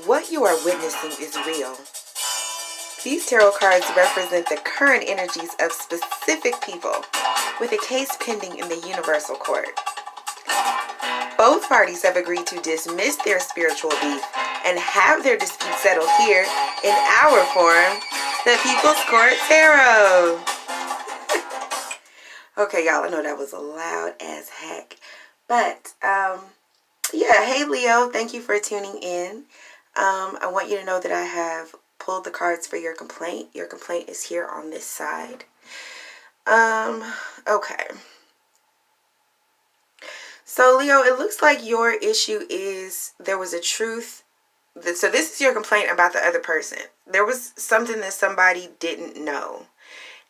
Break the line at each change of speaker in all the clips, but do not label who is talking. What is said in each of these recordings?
What you are witnessing is real. These tarot cards represent the current energies of specific people with a case pending in the universal court. Both parties have agreed to dismiss their spiritual beef and have their dispute settled here in our forum, the People's Court Tarot. Okay, y'all, I know that was a loud as heck. But, yeah, hey Leo, thank you for tuning in. I want you to know that I have pulled the cards for your complaint. Your complaint is here on this side. Okay. So, Leo, it looks like your issue is there was a truth. So this is your complaint about the other person. There was something that somebody didn't know.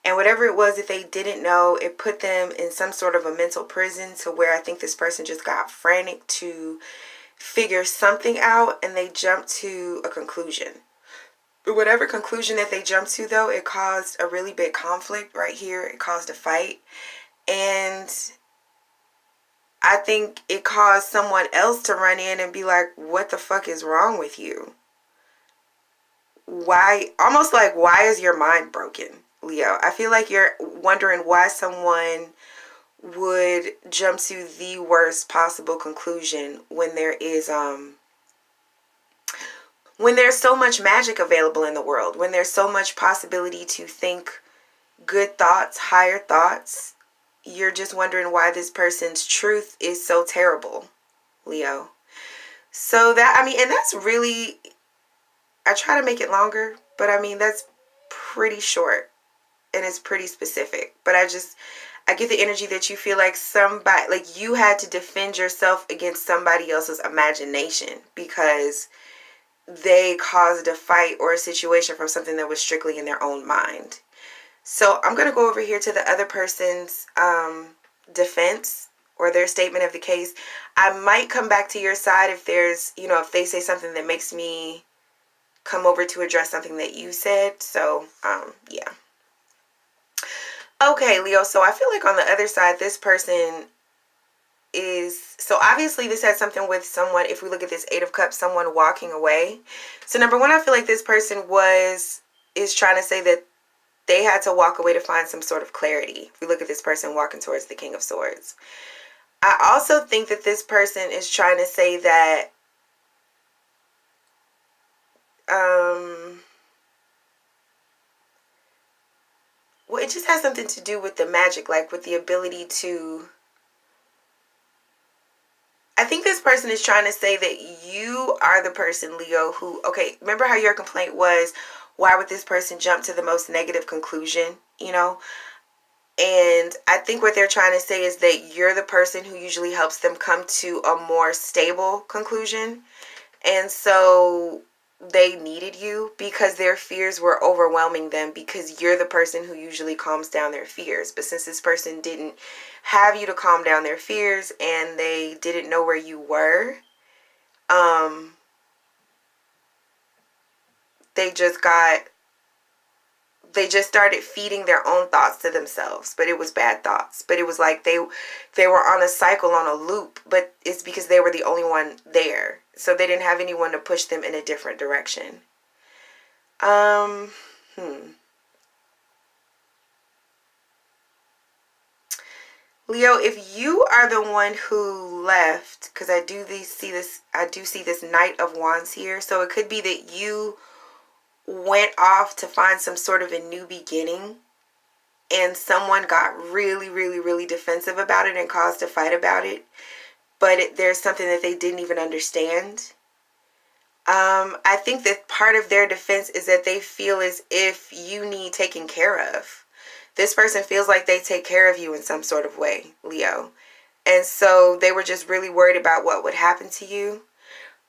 And whatever it was that they didn't know, it put them in some sort of a mental prison to where I think this person just got frantic to figure something out and they jumped to a conclusion. But whatever conclusion that they jumped to, though, it caused a really big conflict right here. It caused a fight. And I think it caused someone else to run in and be like, what the fuck is wrong with you? Why? Almost like, why is your mind broken, Leo? I feel like you're wondering why someone would jump to the worst possible conclusion when there is, when there's so much magic available in the world, when there's so much possibility to think good thoughts, higher thoughts. You're just wondering why this person's truth is so terrible, Leo. So that, I mean, and that's really, I try to make it longer, but I mean, that's pretty short and it's pretty specific. But I get the energy that you feel like somebody, like you had to defend yourself against somebody else's imagination because they caused a fight or a situation from something that was strictly in their own mind. So I'm going to go over here to the other person's defense or their statement of the case. I might come back to your side if there's, you know, if they say something that makes me come over to address something that you said. So, yeah. Okay, Leo. So I feel like on the other side, this person is, so obviously this has something with someone, if we look at this Eight of Cups, someone walking away. So number one, I feel like this person is trying to say that they had to walk away to find some sort of clarity. If we look at this person walking towards the King of Swords. I also think that this person is trying to say that well, it just has something to do with the magic, like with the ability to, I think this person is trying to say that you are the person, Leo, who, okay, remember how your complaint was, why would this person jump to the most negative conclusion, you know? And I think what they're trying to say is that you're the person who usually helps them come to a more stable conclusion. And so they needed you because their fears were overwhelming them, because you're the person who usually calms down their fears. But since this person didn't have you to calm down their fears and they didn't know where you were, they just started feeding their own thoughts to themselves. But it was bad thoughts. But it was like they were on a cycle, on a loop. But it's because they were the only one there. So they didn't have anyone to push them in a different direction. Leo, if you are the one who left, because I do see this Knight of Wands here. So it could be that you went off to find some sort of a new beginning and someone got really, really, really defensive about it and caused a fight about it. But there's something that they didn't even understand. I think that part of their defense is that they feel as if you need taken care of. This person feels like they take care of you in some sort of way, Leo. And so they were just really worried about what would happen to you.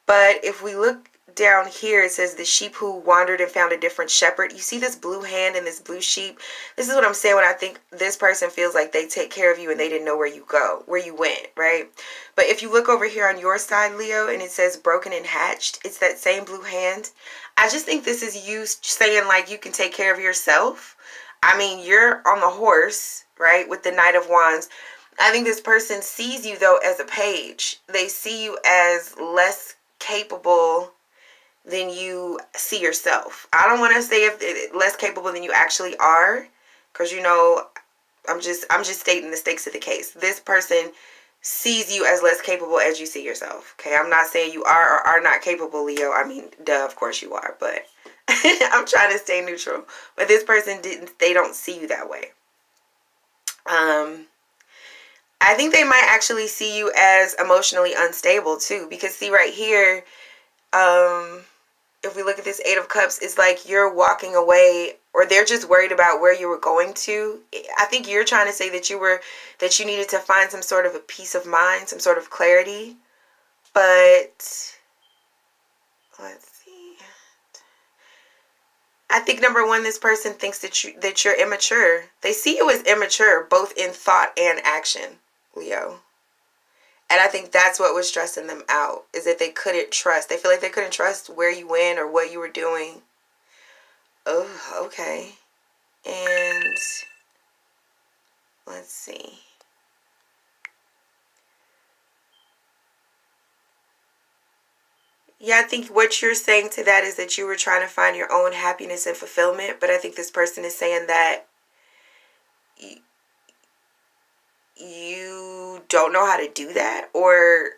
But if we look down here, it says the sheep who wandered and found a different shepherd. You see this blue hand and this blue sheep? This is what I'm saying when I think this person feels like they take care of you and they didn't know where you went, right? But if you look over here on your side, Leo, and it says broken and hatched, it's that same blue hand. I just think this is you saying like you can take care of yourself. I mean, you're on the horse, right, with the Knight of Wands. I think this person sees you, though, as a page. They see you as less capable than you see yourself. I don't want to say if less capable than you actually are, because you know, I'm just stating the stakes of the case. This person sees you as less capable as you see yourself. Okay, I'm not saying you are or are not capable, Leo. I mean, duh, of course you are, but I'm trying to stay neutral. But this person they don't see you that way. I think they might actually see you as emotionally unstable too, because see right here, if we look at this Eight of Cups, it's like you're walking away, or they're just worried about where you were going to. I think you're trying to say that you needed to find some sort of a peace of mind, some sort of clarity. But let's see. I think number one, this person thinks that you're immature. They see you as immature, both in thought and action, Leo. And I think that's what was stressing them out, is that they couldn't trust. They feel like they couldn't trust where you went or what you were doing. Oh, okay. And let's see. Yeah, I think what you're saying to that is that you were trying to find your own happiness and fulfillment. But I think this person is saying that you don't know how to do that, or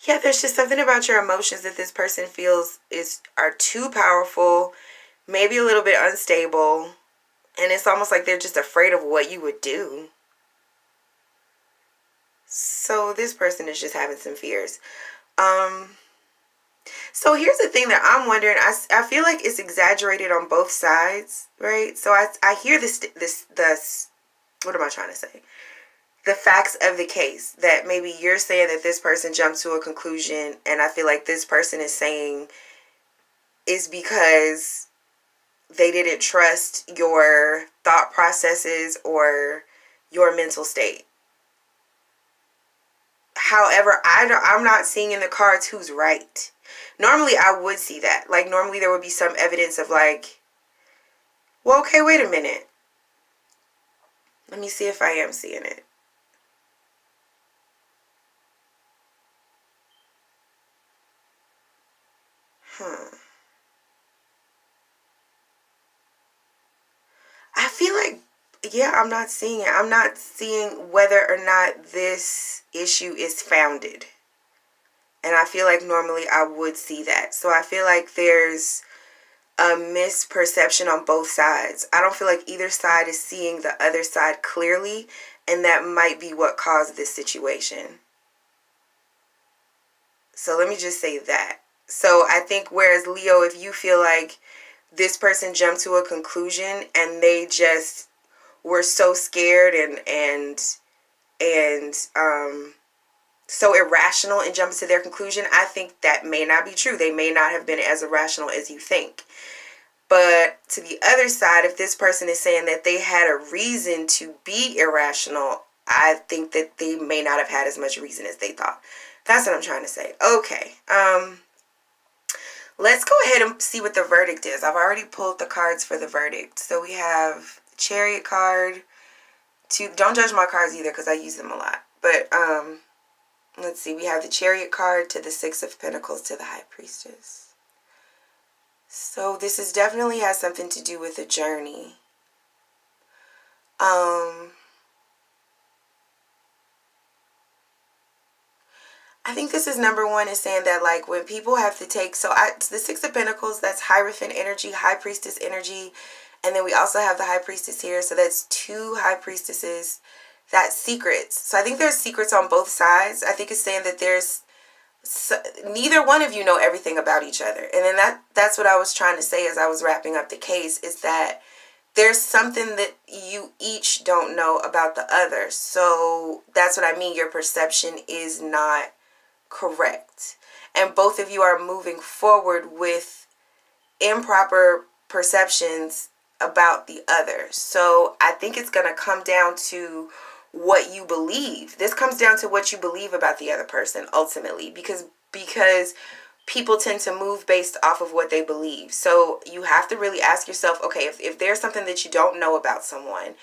yeah, there's just something about your emotions that this person feels are too powerful, maybe a little bit unstable, and it's almost like they're just afraid of what you would do. So this person is just having some fears. So here's the thing that I'm wondering. I feel like it's exaggerated on both sides, right? So I hear this what am I trying to say? The facts of the case, that maybe you're saying that this person jumped to a conclusion, and I feel like this person is saying is because they didn't trust your thought processes or your mental state. However, I'm not seeing in the cards who's right. Normally, I would see that. Like, normally there would be some evidence of like, well, okay, wait a minute. Let me see if I am seeing it. I feel like, yeah, I'm not seeing it. I'm not seeing whether or not this issue is founded. And I feel like normally I would see that. So I feel like there's a misperception on both sides. I don't feel like either side is seeing the other side clearly, and that might be what caused this situation. So let me just say that. So I think whereas Leo, if you feel like this person jumped to a conclusion and they just were so scared and so irrational in jumping to their conclusion, I think that may not be true. They may not have been as irrational as you think. But to the other side, if this person is saying that they had a reason to be irrational, I think that they may not have had as much reason as they thought. That's what I'm trying to say. Okay. Let's go ahead and see what the verdict is. I've already pulled the cards for the verdict. So we have the Chariot card. Don't judge my cards either because I use them a lot. But let's see. We have the Chariot card to the Six of Pentacles to the High Priestess. So this definitely has something to do with a journey. I think this is number one, is saying that like when people have to take, the Six of Pentacles, that's Hierophant energy, High Priestess energy, and then we also have the High Priestess here, so that's two High Priestesses. That's secrets. So I think there's secrets on both sides. I think it's saying that neither one of you know everything about each other. And then that's what I was trying to say as I was wrapping up the case, is that there's something that you each don't know about the other. So that's what I mean. Your perception is not correct. And both of you are moving forward with improper perceptions about the other. So I think it's going to come down to what you believe. This comes down to what you believe about the other person ultimately, because people tend to move based off of what they believe. So you have to really ask yourself, okay, if there's something that you don't know about someone,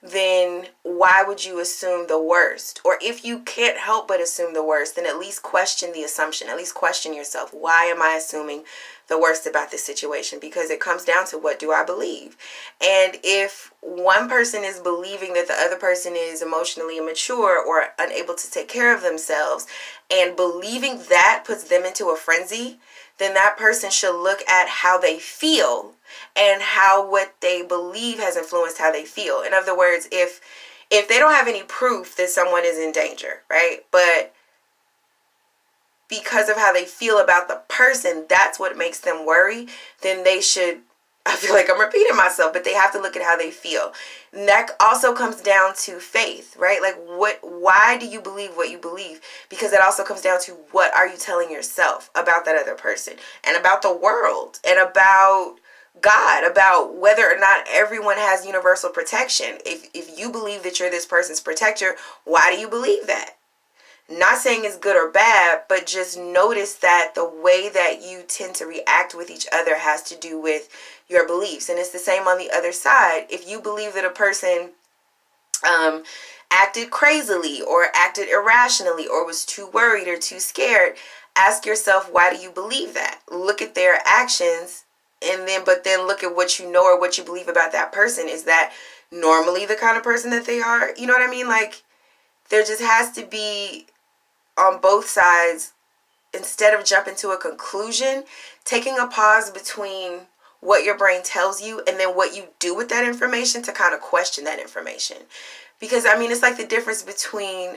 then why would you assume the worst? Or if you can't help but assume the worst, then at least question the assumption. At least question yourself. Why am I assuming the worst about this situation? Because it comes down to, what do I believe? And if one person is believing that the other person is emotionally immature or unable to take care of themselves, and believing that puts them into a frenzy, then that person should look at how they feel and how what they believe has influenced how they feel. In other words, if they don't have any proof that someone is in danger, right? But because of how they feel about the person, that's what makes them worry, then they should, I feel like I'm repeating myself, but they have to look at how they feel. And that also comes down to faith, right? Like, why do you believe what you believe? Because it also comes down to, what are you telling yourself about that other person and about the world and about God, about whether or not everyone has universal protection. If you believe that you're this person's protector, why do you believe that? Not saying it's good or bad, but just notice that the way that you tend to react with each other has to do with your beliefs. And it's the same on the other side. If you believe that a person acted crazily or acted irrationally or was too worried or too scared, ask yourself, why do you believe that? Look at their actions, and then look at what you know or what you believe about that person. Is that normally the kind of person that they are? You know what I mean? Like, there just has to be, on both sides, instead of jumping to a conclusion, taking a pause between what your brain tells you and then what you do with that information to kind of question that information. Because, I mean, it's like the difference between,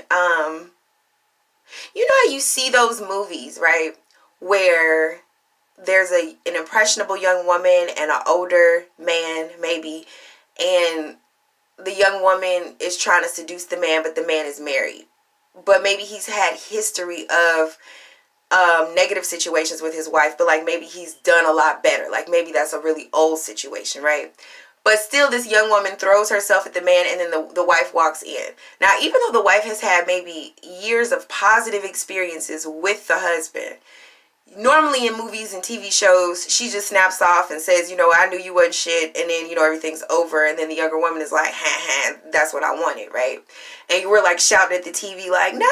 you know how you see those movies, right, where there's an impressionable young woman and an older man, maybe, and the young woman is trying to seduce the man, but the man is married. But maybe he's had history of negative situations with his wife, but like maybe he's done a lot better. Like maybe that's a really old situation, right? But still, this young woman throws herself at the man, and then the wife walks in. Now, even though the wife has had maybe years of positive experiences with the husband, normally in movies and TV shows, she just snaps off and says, you know, I knew you wasn't shit, and then, you know, everything's over, and then the younger woman is like, ha, that's what I wanted, right? And you were like shouting at the TV like, no,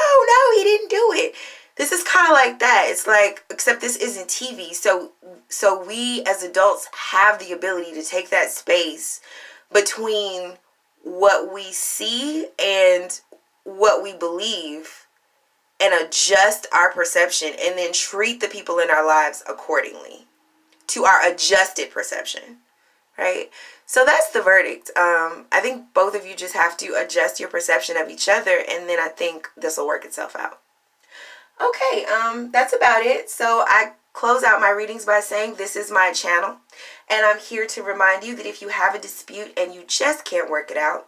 he didn't do it. This is kind of like that. It's like, except this isn't TV. So we as adults have the ability to take that space between what we see and what we believe and adjust our perception, and then treat the people in our lives accordingly to our adjusted perception, right? So that's the verdict. I think both of you just have to adjust your perception of each other, and then I think this will work itself out. Okay, that's about it. So I close out my readings by saying this is my channel, and I'm here to remind you that if you have a dispute and you just can't work it out,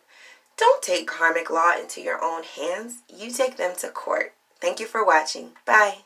don't take karmic law into your own hands. You take them to court. Thank you for watching. Bye.